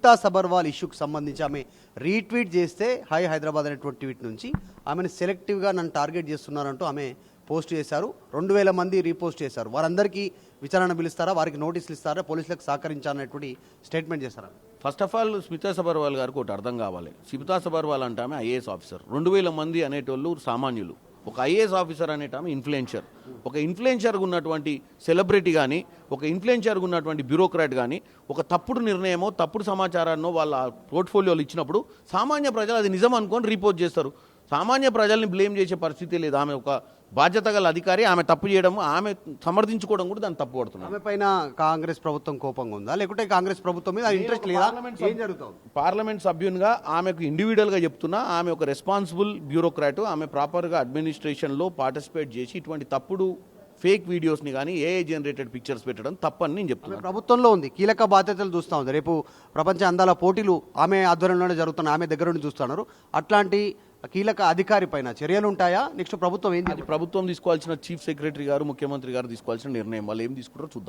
స్మితా సబర్వాల్ ఇష్యూకి సంబంధించి ఆమె రీట్వీట్ చేస్తే హై హైదరాబాద్ అనేటువంటి ట్వీట్ నుంచి ఆమెను సెలెక్టివ్గా నన్ను టార్గెట్ చేస్తున్నారంటూ ఆమె పోస్ట్ చేశారు. 2000 మంది రీపోస్ట్ చేశారు. వారందరికీ విచారణ పిలుస్తారా, వారికి నోటీసులు ఇస్తారా, పోలీసులకు సహకరించాలనేటువంటి స్టేట్మెంట్ చేస్తారా? First of all Smita Sabharwal గారికి ఒకటి అర్థం కావాలి. స్మితా సబర్వాల్ అంటే ఆమె ఐఏఎస్ ఆఫీసర్. 2000 మంది అనేటోళ్ళు సామాన్యులు. ఒక ఐఏఎస్ ఆఫీసర్ అనేటామె ఇన్ఫ్లుయెన్షర్. ఒక ఇన్ఫ్లుయెన్షర్గా ఉన్నటువంటి సెలబ్రిటీ కానీ, ఒక ఇన్ఫ్లుయెన్షర్గా ఉన్నటువంటి బ్యూరోక్రాట్ కానీ ఒక తప్పుడు నిర్ణయమో తప్పుడు సమాచారాన్నో వాళ్ళ పోర్ట్ఫోలియోలు ఇచ్చినప్పుడు సామాన్య ప్రజలు అది నిజం అనుకొని రిపోర్ట్ చేస్తారు. సామాన్య ప్రజల్ని బ్లేమ్ చేసే పరిస్థితి లేదు. ఆమె ఒక బాధ్యత గల అధికారి. ఆమె తప్పు చేయడం, ఆమె సమర్థించుకోవడం కూడా దాన్ని తప్పు పడుతుంది. ఆమె పైన కాంగ్రెస్ ప్రభుత్వం కోపంగా ఉందా, లేకుంటే కాంగ్రెస్ ప్రభుత్వం మీద ఇంట్రెస్ట్ లేదా? ఏం జరుగుతుంది? పార్లమెంట్ సభ్యునిగా ఆమెకు ఇండివిజువల్గా చెప్తున్నా, ఆమె ఒక రెస్పాన్సిబుల్ బ్యూరోక్రాట్. ఆమె ప్రాపర్గా అడ్మినిస్ట్రేషన్లో పార్టిసిపేట్ చేసి ఇటువంటి తప్పుడు ఫేక్ వీడియోస్ని కానీ ఏఐ జనరేటెడ్ పిక్చర్స్ పెట్టడం తప్పని నేను చెప్తున్నాను. ప్రభుత్వంలో ఉంది, కీలక బాధ్యతలు చూస్తూ ఉంది. రేపు ప్రపంచ అందాల పోటీలు ఆమె ఆధ్వర్యంలోనే జరుగుతున్నాయి, ఆమె దగ్గర నుండి చూస్తున్నారు. అట్లాంటి కీలక అధికారి పైన చర్యలు ఉంటాయా? నెక్స్ట్ ప్రభుత్వం ఏంటి? ప్రభుత్వం తీసుకోవాల్సిన చీఫ్ సెక్రటరీ గారు, ముఖ్యమంత్రి గారు తీసుకోవాల్సిన నిర్ణయం. వాళ్ళు ఏం తీసుకుంటారో చూద్దాం.